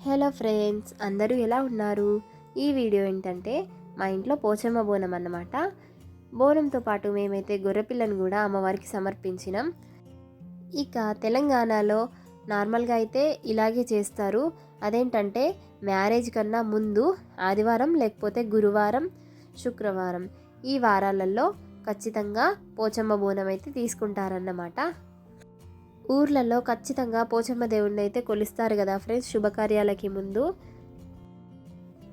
Hello friends, అందరూ ఎలా ఉన్నారు? ఈ వీడియో ఏంటంటే మా ఇంట్లో పోచమ్మ బోనం అన్నమాట. బోనంతో పాటు మేమైతే గొర్రెపిల్లను కూడా అమ్మవారికి సమర్పించినాం. ఇక తెలంగాణలో నార్మల్గా అయితే ఇలాగే చేస్తారు. అదేంటంటే మ్యారేజ్ కన్నా ముందు ఆదివారం లేకపోతే గురువారం, శుక్రవారం ఈ వారాలలో ఖచ్చితంగా పోచమ్మ బోనం అయితే తీసుకుంటారన్నమాట. ఊర్లలో ఖచ్చితంగా పోచమ్మ దేవుడిని అయితే కొలుస్తారు కదా ఫ్రెండ్స్, శుభకార్యాలకి ముందు.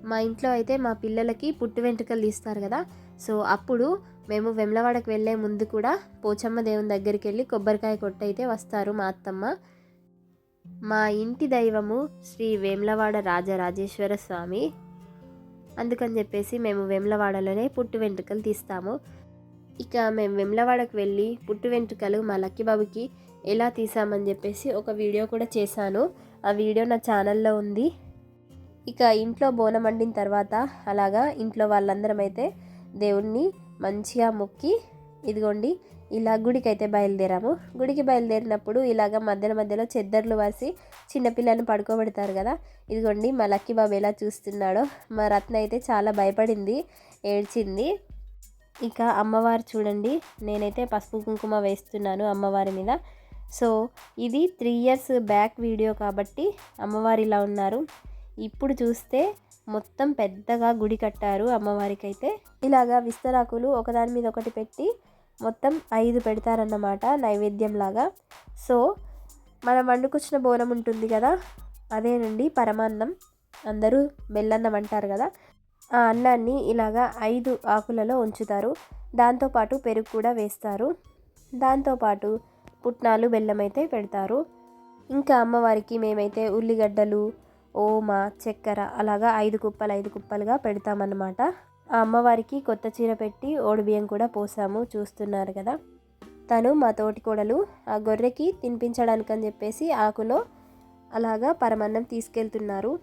మా ఇంట్లో అయితే మా పిల్లలకి పుట్టు వెంట్రుకలు తీస్తారు కదా, సో అప్పుడు మేము వెమ్లవాడకు వెళ్ళే ముందు కూడా పోచమ్మ దేవుని దగ్గరికి వెళ్ళి కొబ్బరికాయ కొట్టయితే వస్తారు మా అత్తమ్మ. మా ఇంటి దైవము శ్రీ వేములవాడ రాజరాజేశ్వర స్వామి, అందుకని చెప్పేసి మేము వేములవాడలోనే పుట్టు వెంట్రుకలు తీస్తాము. ఇక మేము వేములవాడకు వెళ్ళి పుట్టు వెంట్రుకలు మా లక్కీబాబుకి ఎలా తీసామని చెప్పేసి ఒక వీడియో కూడా చేశాను. ఆ వీడియో నా ఛానల్లో ఉంది. ఇక ఇంట్లో బోనం వండిన తర్వాత అలాగా ఇంట్లో వాళ్ళందరం అయితే దేవుణ్ణి మంచిగా మొక్కి ఇదిగోండి ఇలా గుడికి అయితే బయలుదేరాము. గుడికి బయలుదేరినప్పుడు ఇలాగ మధ్యలో చెద్దర్లు వేసి చిన్నపిల్లని పడుకోబెడతారు కదా. ఇదిగోండి మా లక్కీబాబు ఎలా చూస్తున్నాడో. మా రత్న అయితే చాలా భయపడింది, ఏడ్చింది. ఇక అమ్మవారు చూడండి, నేనైతే పసుపు కుంకుమ వేస్తున్నాను అమ్మవారి మీద. సో ఇది 3 years బ్యాక్ వీడియో కాబట్టి అమ్మవారు ఇలా ఉన్నారు. ఇప్పుడు చూస్తే మొత్తం పెద్దగా గుడి కట్టారు అమ్మవారికి. అయితే ఇలాగా విస్తరాకులు ఒకదాని మీద ఒకటి పెట్టి మొత్తం 5 పెడతారన్నమాట నైవేద్యంలాగా. సో మనం వండుకొచ్చిన బోనం ఉంటుంది కదా, అదేనండి పరమాన్నం, అందరూ బెల్లన్నం అంటారు కదా. ఆ అన్నాన్ని ఇలాగా 5 ఆకులలో ఉంచుతారు. దాంతోపాటు పెరుగు కూడా వేస్తారు. దాంతోపాటు పుట్నాలు, బెల్లం అయితే పెడతారు. ఇంకా అమ్మవారికి మేమైతే ఉల్లిగడ్డలు, ఓమ, చక్కెర అలాగా 5 కుప్పలుగా పెడతామన్నమాట. ఆ అమ్మవారికి కొత్త చీర పెట్టి ఓడిబియ్యం కూడా పోసాము, చూస్తున్నారు కదా. తను మా తోటి కోడలు ఆ గొర్రెకి తినిపించడానికని చెప్పేసి ఆకులో అలాగా పరమాన్నం తీసుకెళ్తున్నారు.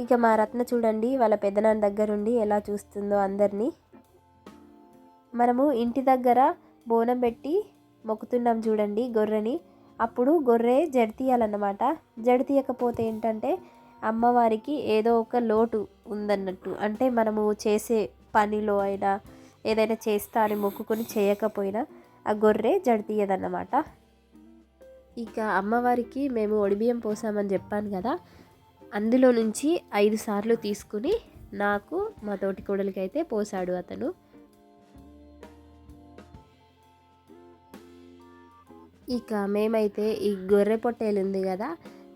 ఇక మా రత్న చూడండి వాళ్ళ పెద్దనాన్న దగ్గరుండి ఎలా చూస్తుందో అందరినీ. మనము ఇంటి దగ్గర బోనం పెట్టి మొక్కుతున్నాం చూడండి గొర్రెని, అప్పుడు గొర్రె జడితీయాలన్నమాట. జడితీయకపోతే ఏంటంటే అమ్మవారికి ఏదో ఒక లోటు ఉందన్నట్టు. అంటే మనము చేసే పనిలో అయినా ఏదైనా చేస్తా అని మొక్కుకొని చేయకపోయినా ఆ గొర్రె జడితీయదన్నమాట. ఇక అమ్మవారికి మేము ఒడిబియ్యం పోసామని చెప్పాను కదా, అందులో నుంచి 5 సార్లు తీసుకుని నాకు మా తోటి కోడలికి అయితే పోసాడు అతను. ఇక మేమైతే ఈ గొర్రె పొట్టేలు ఉంది కదా,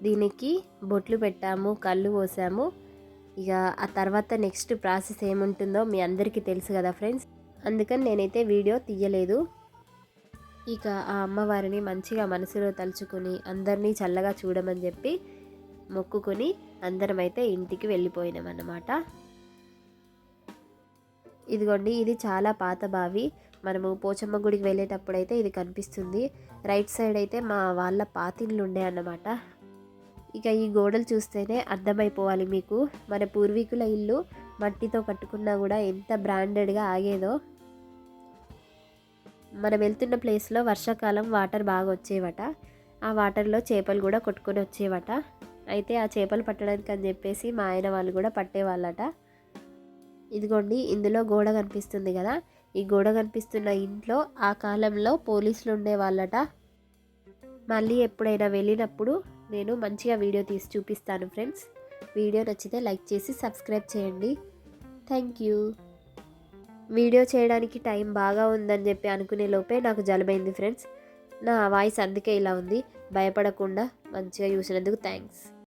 దీనికి బొట్లు పెట్టాము, కళ్ళు పోసాము. ఇక ఆ తర్వాత నెక్స్ట్ ప్రాసెస్ ఏముంటుందో మీ అందరికీ తెలుసు కదా ఫ్రెండ్స్, అందుకని నేనైతే వీడియో తీయలేదు. ఇక ఆ అమ్మవారిని మంచిగా మనసులో తలుచుకొని అందరినీ చల్లగా చూడమని చెప్పి మొక్కుకొని అందరం అయితే ఇంటికి వెళ్ళిపోయినాం అన్నమాట. ఇదిగోండి ఇది చాలా పాత బావి. మనము పోచమ్మ గుడికి వెళ్ళేటప్పుడు అయితే ఇది కనిపిస్తుంది. రైట్ సైడ్ అయితే మా వాళ్ళ పాతిళ్ళు ఉండే అన్నమాట. ఇక ఈ గోడలు చూస్తేనే అర్థమైపోవాలి మీకు, మన పూర్వీకుల ఇల్లు మట్టితో కట్టుకున్నా కూడా ఎంత బ్రాండెడ్గా ఆగేదో. మనం వెళ్తున్న ప్లేస్లో వర్షాకాలం వాటర్ బాగా వచ్చేవట. ఆ వాటర్లో చేపలు కూడా కొట్టుకొని వచ్చేవట. అయితే ఆ చేపలు పట్టడానికి అని చెప్పేసి మా ఆయన వాళ్ళు కూడా పట్టేవాళ్ళట. ఇదిగోండి ఇందులో గోడ కనిపిస్తుంది కదా, ఈ గోడ కనిపిస్తున్న ఇంట్లో ఆ కాలంలో పోలీసులు ఉండేవాళ్ళట. మళ్ళీ ఎప్పుడైనా వెళ్ళినప్పుడు నేను మంచిగా వీడియో తీసి చూపిస్తాను ఫ్రెండ్స్. వీడియో నచ్చితే లైక్ చేసి సబ్స్క్రైబ్ చేయండి. Thank you. వీడియో చేయడానికి టైం బాగా ఉందని చెప్పి అనుకునే లోపే నాకు జలుబైంది ఫ్రెండ్స్. నా వాయిస్ అందుకే ఇలా ఉంది. భయపడకుండా మంచిగా చూసినందుకు థ్యాంక్స్.